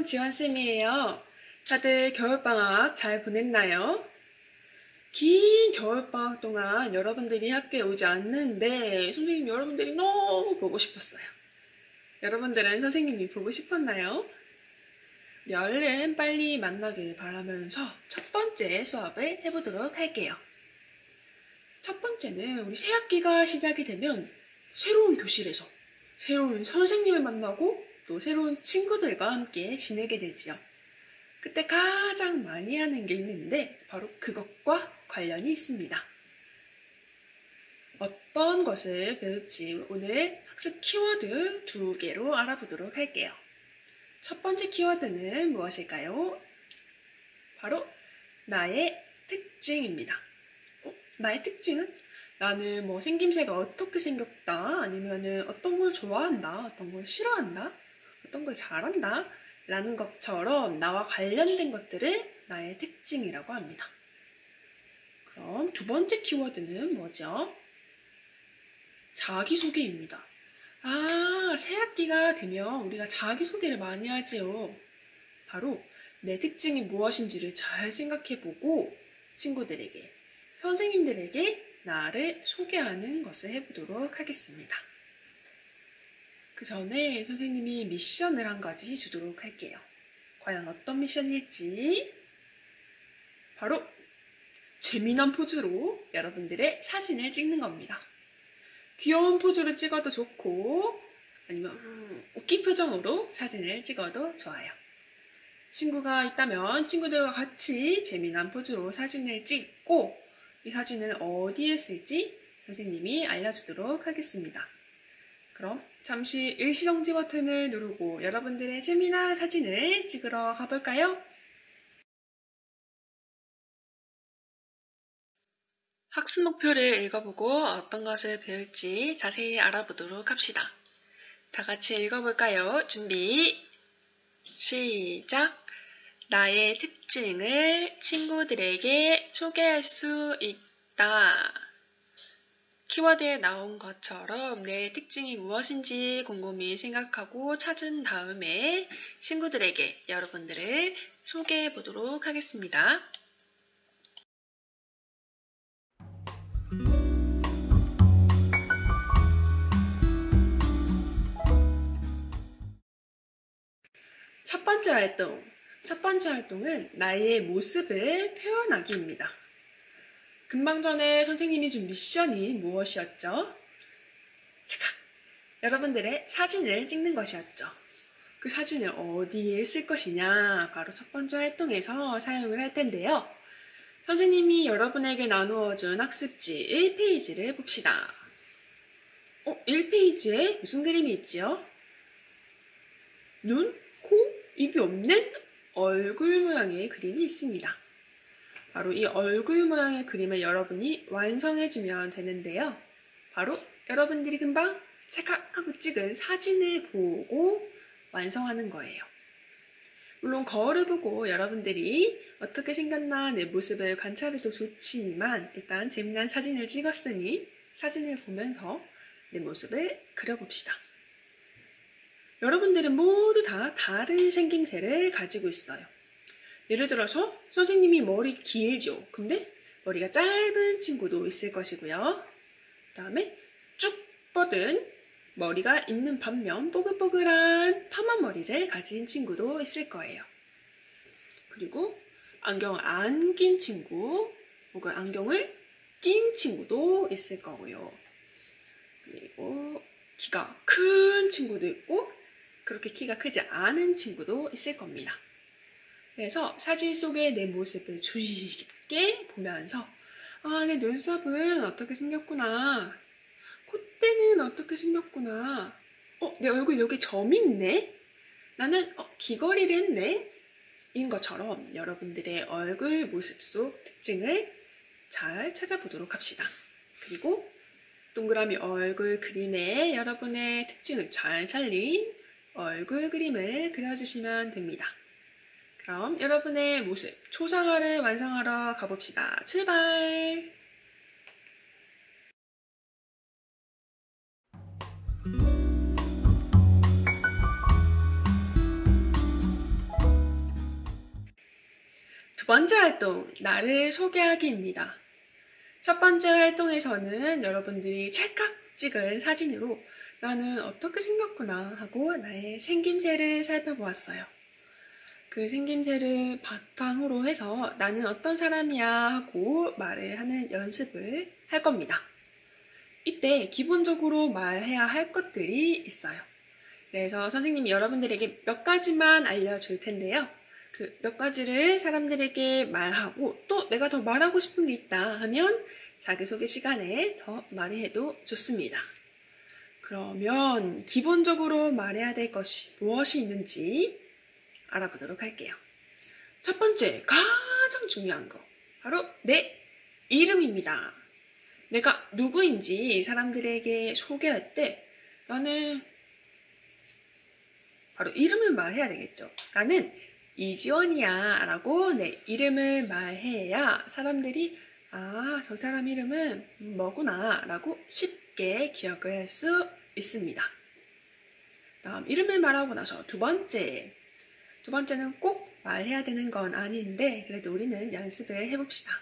지원쌤이에요. 다들 겨울방학 잘 보냈나요? 긴 겨울방학 동안 여러분들이 학교에 오지 않는데 선생님 여러분들이 너무 보고 싶었어요. 여러분들은 선생님이 보고 싶었나요? 우리 얼른 빨리 만나길 바라면서 첫 번째 수업을 해보도록 할게요. 첫 번째는 우리 새 학기가 시작이 되면 새로운 교실에서 새로운 선생님을 만나고 또 새로운 친구들과 함께 지내게 되지요. 그때 가장 많이 하는 게 있는데 바로 그것과 관련이 있습니다. 어떤 것을 배울지 오늘 학습 키워드 2개로 알아보도록 할게요. 첫 번째 키워드는 무엇일까요? 바로 나의 특징입니다. 나의 특징은 나는 뭐 생김새가 어떻게 생겼다, 아니면은 어떤 걸 좋아한다, 어떤 걸 싫어한다, 어떤 걸 잘한다 라는 것처럼 나와 관련된 것들을 나의 특징이라고 합니다. 그럼 두 번째 키워드는 뭐죠? 자기소개입니다. 새 학기가 되면 우리가 자기소개를 많이 하지요. 바로 내 특징이 무엇인지를 잘 생각해보고 친구들에게, 선생님들에게 나를 소개하는 것을 해보도록 하겠습니다. 그 전에 선생님이 미션을 한 가지 주도록 할게요. 과연 어떤 미션일지? 바로 재미난 포즈로 여러분들의 사진을 찍는 겁니다. 귀여운 포즈로 찍어도 좋고 아니면 웃긴 표정으로 사진을 찍어도 좋아요. 친구가 있다면 친구들과 같이 재미난 포즈로 사진을 찍고 이 사진을 어디에 쓸지 선생님이 알려주도록 하겠습니다. 그럼 잠시 일시정지 버튼을 누르고 여러분들의 재미난 사진을 찍으러 가볼까요? 학습 목표를 읽어보고 어떤 것을 배울지 자세히 알아보도록 합시다. 다 같이 읽어볼까요? 준비, 시작! 나의 특징을 친구들에게 소개할 수 있다. 키워드에 나온 것처럼 내 특징이 무엇인지 곰곰이 생각하고 찾은 다음에 친구들에게 여러분들을 소개해 보도록 하겠습니다. 첫 번째 활동은 나의 모습을 표현하기입니다. 금방 전에 선생님이 준 미션이 무엇이었죠? 착각! 여러분들의 사진을 찍는 것이었죠. 그 사진을 어디에 쓸 것이냐? 바로 첫 번째 활동에서 사용을 할 텐데요. 선생님이 여러분에게 나누어준 학습지 1페이지를 봅시다. 1페이지에 무슨 그림이 있지요? 눈, 코, 입이 없는 얼굴 모양의 그림이 있습니다. 바로 이 얼굴 모양의 그림을 여러분이 완성해주면 되는데요. 바로 여러분들이 금방 찰칵하고 찍은 사진을 보고 완성하는 거예요. 물론 거울을 보고 여러분들이 어떻게 생겼나 내 모습을 관찰해도 좋지만 일단 재미난 사진을 찍었으니 사진을 보면서 내 모습을 그려봅시다. 여러분들은 모두 다 다른 생김새를 가지고 있어요. 예를 들어서 선생님이 머리 길죠. 근데 머리가 짧은 친구도 있을 것이고요. 그 다음에 쭉 뻗은 머리가 있는 반면 뽀글뽀글한 파마 머리를 가진 친구도 있을 거예요. 그리고 안경을 안 낀 친구, 혹은 안경을 낀 친구도 있을 거고요. 그리고 키가 큰 친구도 있고 그렇게 키가 크지 않은 친구도 있을 겁니다. 그래서 사진 속의 내 모습을 주의 깊게 보면서 내 눈썹은 어떻게 생겼구나, 콧대는 어떻게 생겼구나, 내 얼굴 여기 점이 있네, 나는 귀걸이를 했네, 인 것처럼 여러분들의 얼굴 모습 속 특징을 잘 찾아보도록 합시다. 그리고 동그라미 얼굴 그림에 여러분의 특징을 잘 살린 얼굴 그림을 그려주시면 됩니다. 그럼 여러분의 모습, 초상화를 완성하러 가봅시다. 출발! 두 번째 활동, 나를 소개하기입니다. 첫 번째 활동에서는 여러분들이 찰칵 찍은 사진으로 나는 어떻게 생겼구나 하고 나의 생김새를 살펴보았어요. 그 생김새를 바탕으로 해서 나는 어떤 사람이야 하고 말을 하는 연습을 할 겁니다. 이때 기본적으로 말해야 할 것들이 있어요. 그래서 선생님이 여러분들에게 몇 가지만 알려줄 텐데요. 그 몇 가지를 사람들에게 말하고 또 내가 더 말하고 싶은 게 있다 하면 자기소개 시간에 더 말해도 좋습니다. 그러면 기본적으로 말해야 될 것이 무엇이 있는지 알아보도록 할게요. 첫 번째, 가장 중요한 거 바로 내 이름입니다. 내가 누구인지 사람들에게 소개할 때 나는 바로 이름을 말해야 되겠죠. 나는 이지원이야 라고 내 이름을 말해야 사람들이 아, 저 사람 이름은 뭐구나 라고 쉽게 기억을 할 수 있습니다. 다음 이름을 말하고 나서 두 번째는 꼭 말해야 되는 건 아닌데 그래도 우리는 연습을 해봅시다.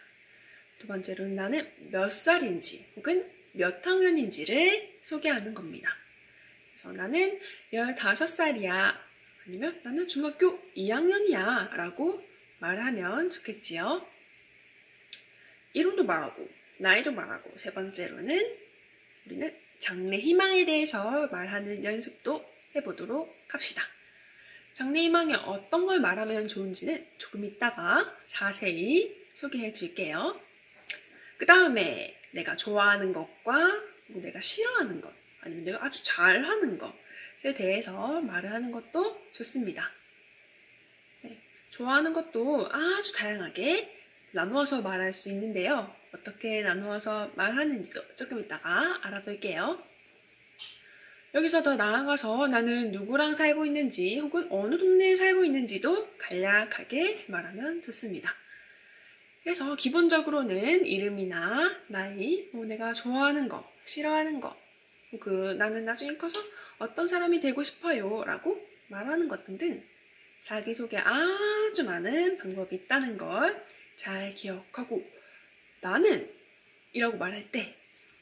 두 번째로는 나는 몇 살인지 혹은 몇 학년인지를 소개하는 겁니다. 그래서 나는 15살이야 아니면 나는 중학교 2학년이야 라고 말하면 좋겠지요. 이름도 말하고 나이도 말하고 세 번째로는 우리는 장래 희망에 대해서 말하는 연습도 해보도록 합시다. 장래 희망에 어떤 걸 말하면 좋은지는 조금 이따가 자세히 소개해 줄게요. 그 다음에 내가 좋아하는 것과 내가 싫어하는 것 아니면 내가 아주 잘하는 것에 대해서 말을 하는 것도 좋습니다. 네, 좋아하는 것도 아주 다양하게 나누어서 말할 수 있는데요. 어떻게 나누어서 말하는지도 조금 이따가 알아볼게요. 여기서 더 나아가서 나는 누구랑 살고 있는지 혹은 어느 동네에 살고 있는지도 간략하게 말하면 좋습니다. 그래서 기본적으로는 이름이나 나이, 내가 좋아하는 거, 싫어하는 거, 혹은 나는 나중에 커서 어떤 사람이 되고 싶어요 라고 말하는 것 등등 자기소개 아주 많은 방법이 있다는 걸 잘 기억하고 나는 이라고 말할 때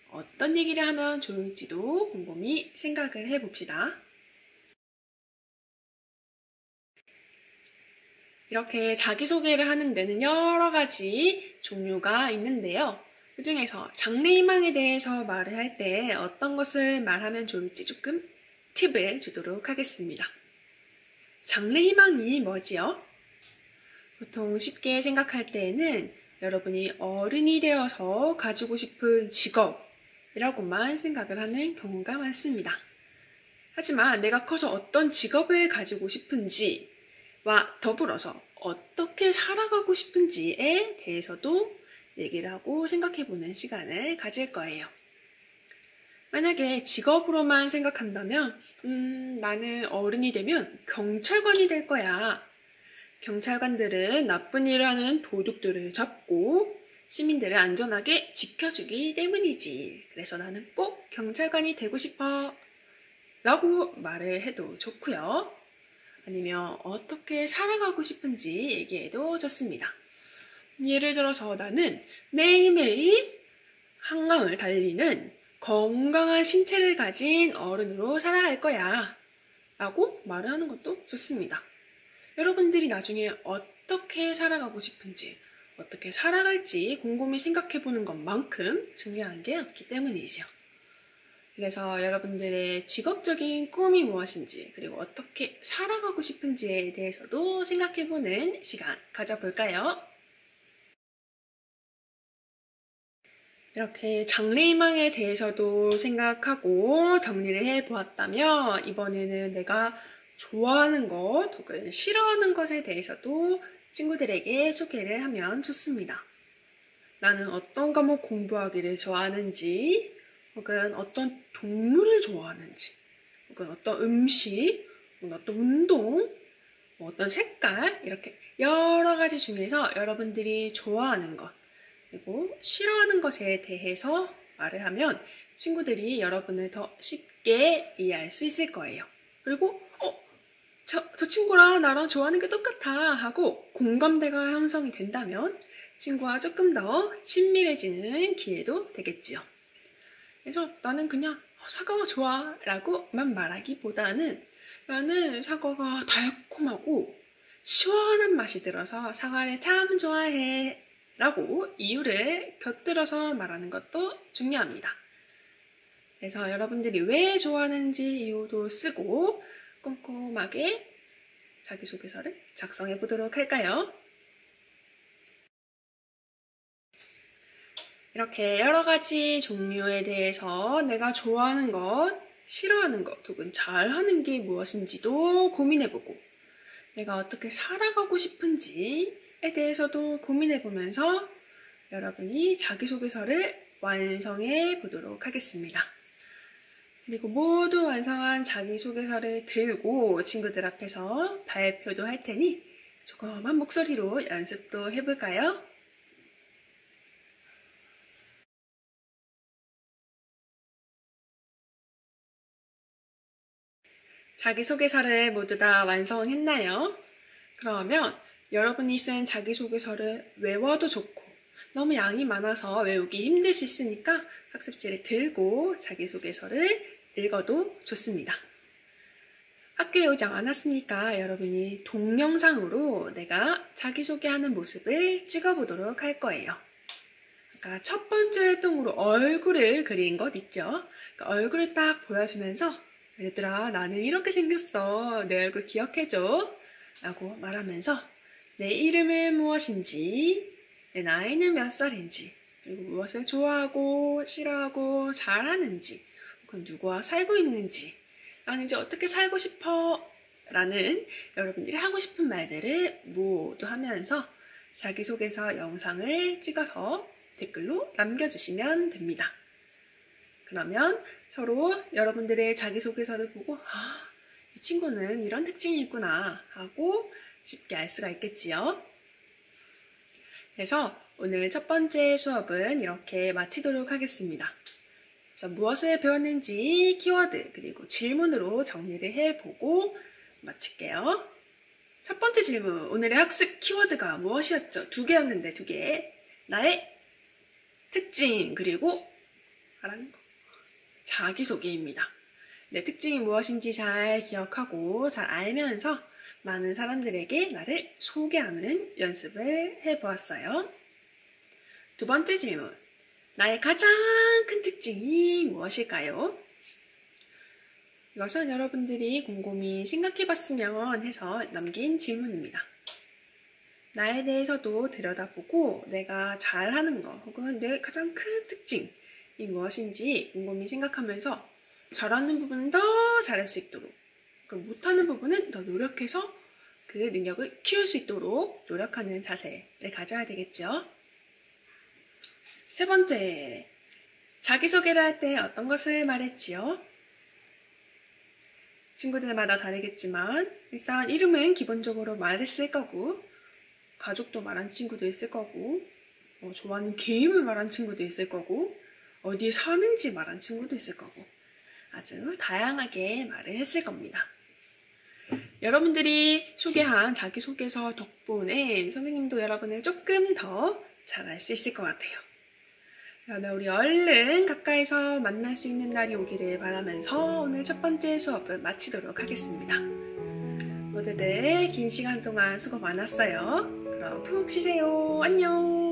어떤 얘기를 하면 좋을지도 곰곰이 생각을 해봅시다. 이렇게 자기소개를 하는 데는 여러 가지 종류가 있는데요. 그 중에서 장래희망에 대해서 말을 할 때 어떤 것을 말하면 좋을지 조금 팁을 주도록 하겠습니다. 장래희망이 뭐지요? 보통 쉽게 생각할 때에는 여러분이 어른이 되어서 가지고 싶은 직업이라고만 생각을 하는 경우가 많습니다. 하지만 내가 커서 어떤 직업을 가지고 싶은지와 더불어서 어떻게 살아가고 싶은지에 대해서도 얘기를 하고 생각해보는 시간을 가질 거예요. 만약에 직업으로만 생각한다면 나는 어른이 되면 경찰관이 될 거야. 경찰관들은 나쁜 일을 하는 도둑들을 잡고 시민들을 안전하게 지켜주기 때문이지. 그래서 나는 꼭 경찰관이 되고 싶어 라고 말을 해도 좋고요. 아니면 어떻게 살아가고 싶은지 얘기해도 좋습니다. 예를 들어서 나는 매일매일 한강을 달리는 건강한 신체를 가진 어른으로 살아갈 거야 라고 말을 하는 것도 좋습니다. 여러분들이 나중에 어떻게 살아가고 싶은지 어떻게 살아갈지 곰곰이 생각해보는 것만큼 중요한 게 없기 때문이죠. 그래서 여러분들의 직업적인 꿈이 무엇인지 그리고 어떻게 살아가고 싶은지에 대해서도 생각해보는 시간 가져볼까요? 이렇게 장래희망에 대해서도 생각하고 정리를 해보았다면 이번에는 내가 좋아하는 것 혹은 싫어하는 것에 대해서도 친구들에게 소개를 하면 좋습니다. 나는 어떤 과목 공부하기를 좋아하는지 혹은 어떤 동물을 좋아하는지 혹은 어떤 음식, 어떤 운동, 어떤 색깔 이렇게 여러 가지 중에서 여러분들이 좋아하는 것 그리고 싫어하는 것에 대해서 말을 하면 친구들이 여러분을 더 쉽게 이해할 수 있을 거예요. 그리고 저 친구랑 나랑 좋아하는 게 똑같아 하고 공감대가 형성이 된다면 친구와 조금 더 친밀해지는 기회도 되겠지요. 그래서 나는 그냥 사과가 좋아 라고만 말하기보다는 나는 사과가 달콤하고 시원한 맛이 들어서 사과를 참 좋아해 라고 이유를 곁들여서 말하는 것도 중요합니다. 그래서 여러분들이 왜 좋아하는지 이유도 쓰고 꼼꼼하게 자기소개서를 작성해 보도록 할까요? 이렇게 여러 가지 종류에 대해서 내가 좋아하는 것, 싫어하는 것, 혹은 잘하는 게 무엇인지도 고민해보고 내가 어떻게 살아가고 싶은지에 대해서도 고민해보면서 여러분이 자기소개서를 완성해 보도록 하겠습니다. 그리고 모두 완성한 자기소개서를 들고 친구들 앞에서 발표도 할 테니 조그만 목소리로 연습도 해볼까요? 자기소개서를 모두 다 완성했나요? 그러면 여러분이 쓴 자기소개서를 외워도 좋고 너무 양이 많아서 외우기 힘들 수 있으니까 학습지를 들고 자기소개서를 읽어도 좋습니다. 학교에 오지 않았으니까 여러분이 동영상으로 내가 자기소개하는 모습을 찍어보도록 할 거예요. 아까 첫 번째 활동으로 얼굴을 그린 것 있죠? 그러니까 얼굴을 딱 보여주면서 얘들아 나는 이렇게 생겼어. 내 얼굴 기억해줘. 라고 말하면서 내 이름은 무엇인지, 내 나이는 몇 살인지, 그리고 무엇을 좋아하고 싫어하고 잘하는지, 혹은 누구와 살고 있는지, 나는 이제 어떻게 살고 싶어? 라는 여러분들이 하고 싶은 말들을 모두 하면서 자기소개서 영상을 찍어서 댓글로 남겨주시면 됩니다. 그러면 서로 여러분들의 자기소개서를 보고 이 친구는 이런 특징이 있구나 하고 쉽게 알 수가 있겠지요. 그래서 오늘 첫 번째 수업은 이렇게 마치도록 하겠습니다. 그래서 무엇을 배웠는지 키워드 그리고 질문으로 정리를 해보고 마칠게요. 첫 번째 질문, 오늘의 학습 키워드가 무엇이었죠? 2개였는데 2개. 나의 특징 그리고 말하는 거. 자기소개입니다. 내 특징이 무엇인지 잘 기억하고 잘 알면서 많은 사람들에게 나를 소개하는 연습을 해보았어요. 두 번째 질문, 나의 가장 큰 특징이 무엇일까요? 이것은 여러분들이 곰곰이 생각해봤으면 해서 남긴 질문입니다. 나에 대해서도 들여다보고 내가 잘하는 거 혹은 내 가장 큰 특징이 무엇인지 곰곰이 생각하면서 잘하는 부분은 더 잘할 수 있도록 못하는 부분은 더 노력해서 그 능력을 키울 수 있도록 노력하는 자세를 가져야 되겠죠. 세 번째, 자기소개를 할 때 어떤 것을 말했지요? 친구들마다 다르겠지만 일단 이름은 기본적으로 말했을 거고 가족도 말한 친구도 있을 거고 좋아하는 게임을 말한 친구도 있을 거고 어디에 사는지 말한 친구도 있을 거고 아주 다양하게 말을 했을 겁니다. 여러분들이 소개한 자기소개서 덕분에 선생님도 여러분을 조금 더 잘 알 수 있을 것 같아요. 그러면 우리 얼른 가까이서 만날 수 있는 날이 오기를 바라면서 오늘 첫 번째 수업을 마치도록 하겠습니다. 모두들 긴 시간 동안 수고 많았어요. 그럼 푹 쉬세요. 안녕.